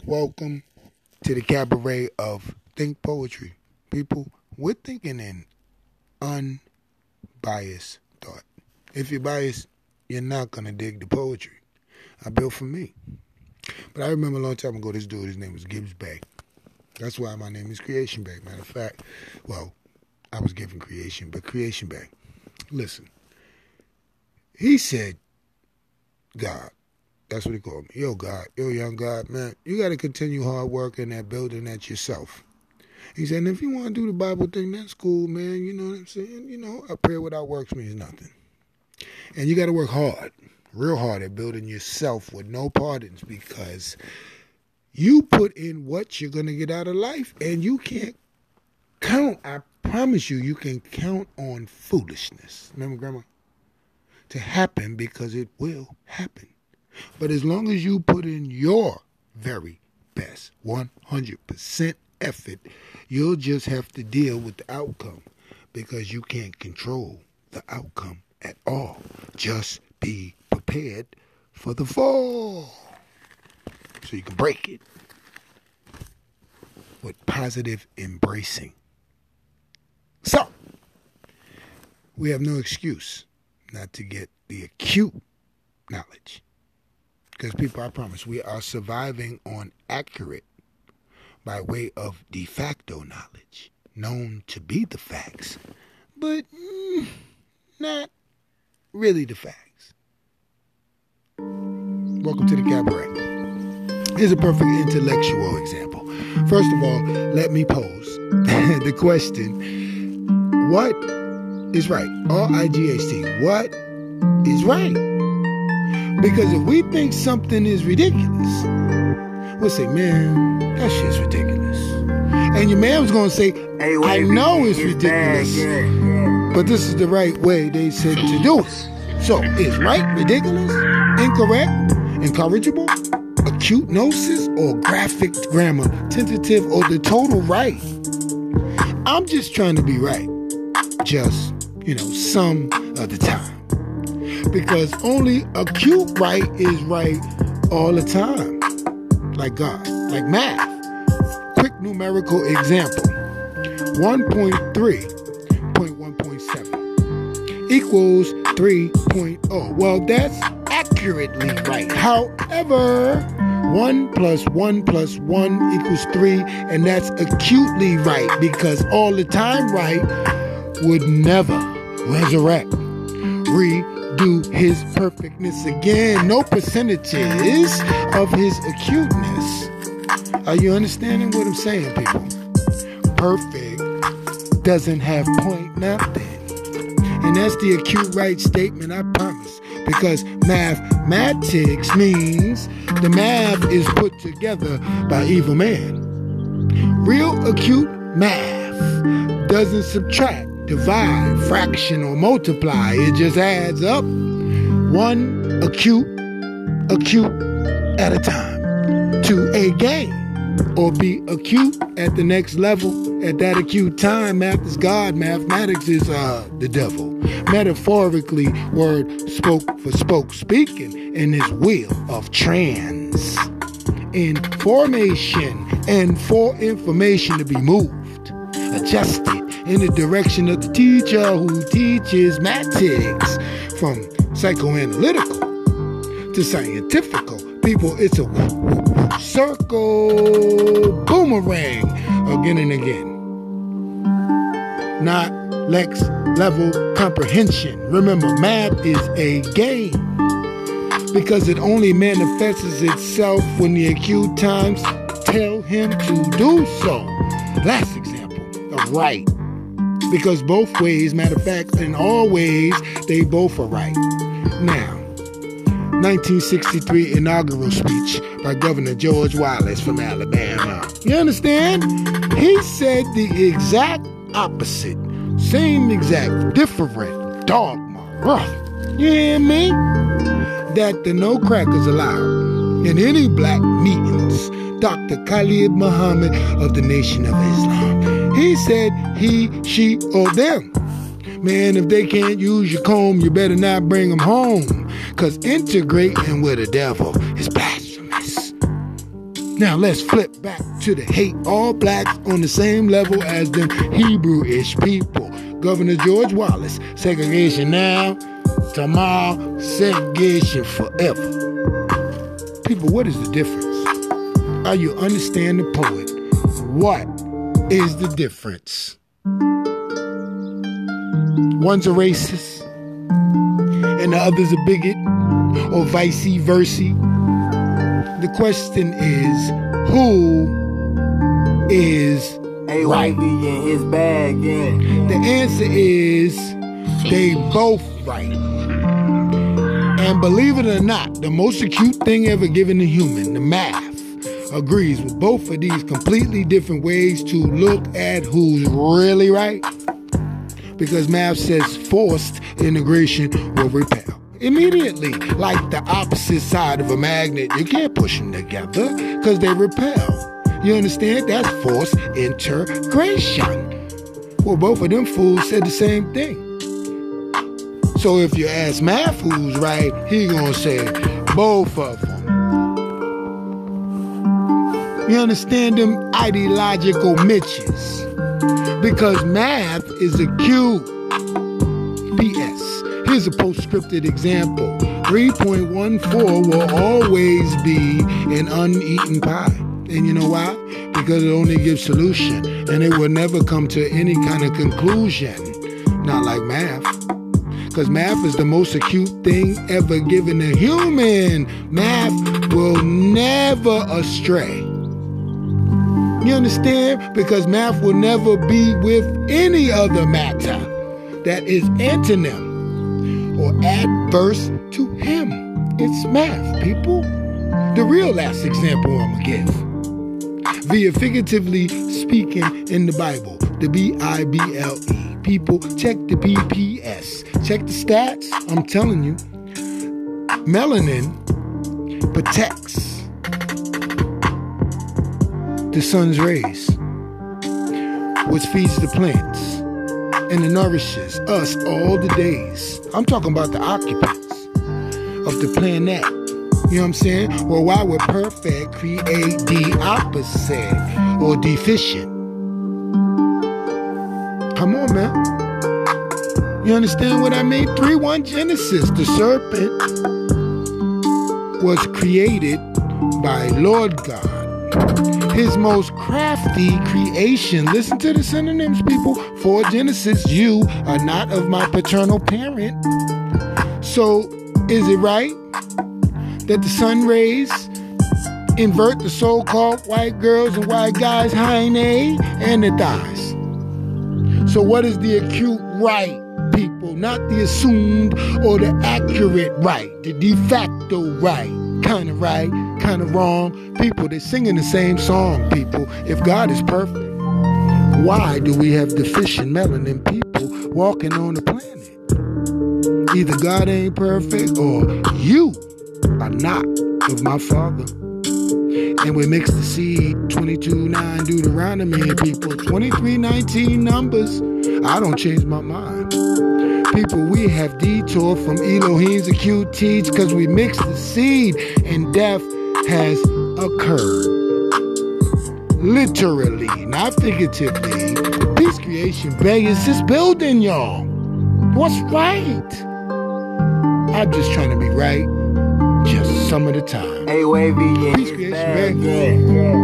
Welcome to the cabaret of Think Poetry. People, we're thinking in unbiased thought. If you're biased, you're not going to dig the poetry I built for me. But I remember a long time ago, this dude, his name was Gibbs Bay. That's why my name is Creation Bay. Matter of fact, well, I was given Creation, but Creation Bay. Listen, he said, God. That's what he called me. Yo, God. Yo, young God, man, you got to continue hard work in that building that yourself. He said, and if you want to do the Bible thing, that's cool, man. You know what I'm saying? You know, a prayer without works means nothing. And you got to work hard, real hard at building yourself with no pardons, because you put in what you're going to get out of life, and you can't count. I promise you can count on foolishness. Remember, Grandma? To happen, because it will happen. But as long as you put in your very best, 100% effort, you'll just have to deal with the outcome, because you can't control the outcome at all. Just be prepared for the fall so you can break it with positive embracing. So, we have no excuse not to get the acute knowledge. Because people, I promise, we are surviving on accurate by way of de facto knowledge, known to be the facts, but not really the facts. Welcome to the cabaret. Here's a perfect intellectual example. First of all, let me pose the question, what is right? R-I-G-H-T. What is right? Because if we think something is ridiculous, we'll say, man, that shit's ridiculous. And your man was going to say, hey, I know it's ridiculous, but this is the right way they said to do it. So, is right ridiculous, incorrect, incorrigible, acute gnosis, or graphic grammar, tentative, or the total right? I'm just trying to be right. Just, some of the time. Because only acute right is right all the time. Like God. Like math. Quick numerical example. 1.3.1.7 equals 3.0. Well, that's accurately right. However, 1 plus 1 plus 1 equals 3, and that's acutely right, because all the time right would never resurrect. Do his perfectness again. No percentages of his acuteness. Are you understanding what I'm saying, people? Perfect doesn't have point nothing. And that's the acute right statement, I promise. Because mathematics means the math is put together by evil man. Real acute math doesn't subtract, divide, fraction, or multiply. It just adds up one acute at a time to a gain, or be acute at the next level. At that acute time, math is God, mathematics is the devil. Metaphorically, word spoke for spoke, speaking in his wheel of transformation, and for information to be moved, adjusted in the direction of the teacher who teaches mathematics, from psychoanalytical to scientifical. People, it's a circle boomerang again and again. Not Lex level comprehension. Remember, math is a game, because it only manifests itself when the acute times tell him to do so. Last example of right. Because both ways, matter of fact, in all ways, they both are right. Now, 1963 inaugural speech by Governor George Wallace from Alabama. You understand? He said the exact opposite. Same exact, different dogma. You hear me? That the no crackers allowed in any black meetings. Dr. Khalid Muhammad of the Nation of Islam. He said he, she, or them. Man, if they can't use your comb, you better not bring them home. Because integrating with the devil is blasphemous. Now let's flip back to the hate all blacks on the same level as them Hebrew-ish people. Governor George Wallace, segregation now, tomorrow, segregation forever. People, what is the difference? How you understand the poet? What is the difference? One's a racist and the other's a bigot, or vice versa. The question is, who is right? in his bag, yeah. The answer is they both right. And believe it or not, the most acute thing ever given to human, the math, agrees with both of these completely different ways to look at who's really right. Because math says forced integration will repel immediately, like the opposite side of a magnet. You can't push them together because they repel. You understand? That's forced integration. Well, both of them fools said the same thing. So if you ask math who's right, he gonna say both of them. You understand them ideological Mitches? Because math is a Q. P.S. Here's a postscripted example. 3.14 will always be an uneaten pie. And you know why? Because it only gives solution. And it will never come to any kind of conclusion. Not like math. Because math is the most acute thing ever given to human. Math will never astray. You understand? Because math will never be with any other matter that is antonym or adverse to him. It's math, people. The real last example I'm going to give. Via figuratively speaking in the Bible, the B-I-B-L-E. People, check the BPS. Check the stats. I'm telling you. Melanin protects the sun's rays, which feeds the plants and it nourishes us all the days. I'm talking about the occupants of the planet. You know what I'm saying? Well, why would perfect create the opposite or deficient? Come on, man. You understand what I mean? 3:1 Genesis. The serpent was created by Lord God. His most crafty creation. Listen to the synonyms, people. For Genesis, you are not of my paternal parent. So, is it right that the sun rays invert the so-called white girls and white guys' hiney and the thighs? So what is the acute right, people? Not the assumed or the accurate right, the de facto right. Kind of right, kind of wrong. People, they're singing the same song, people. If God is perfect, why do we have deficient melanin people walking on the planet? Either God ain't perfect or you are not of my Father. And we mix the seed, 22:9 Deuteronomy, people, 23:19 numbers. I don't change my mind. People, we have detoured from Elohim's acute teach because we mixed the seed and death has occurred. Literally, not figuratively. Peace Creation Bay is just building, y'all. What's right? I'm just trying to be right just some of the time. Hey, Wavy, Peace Creation Bay.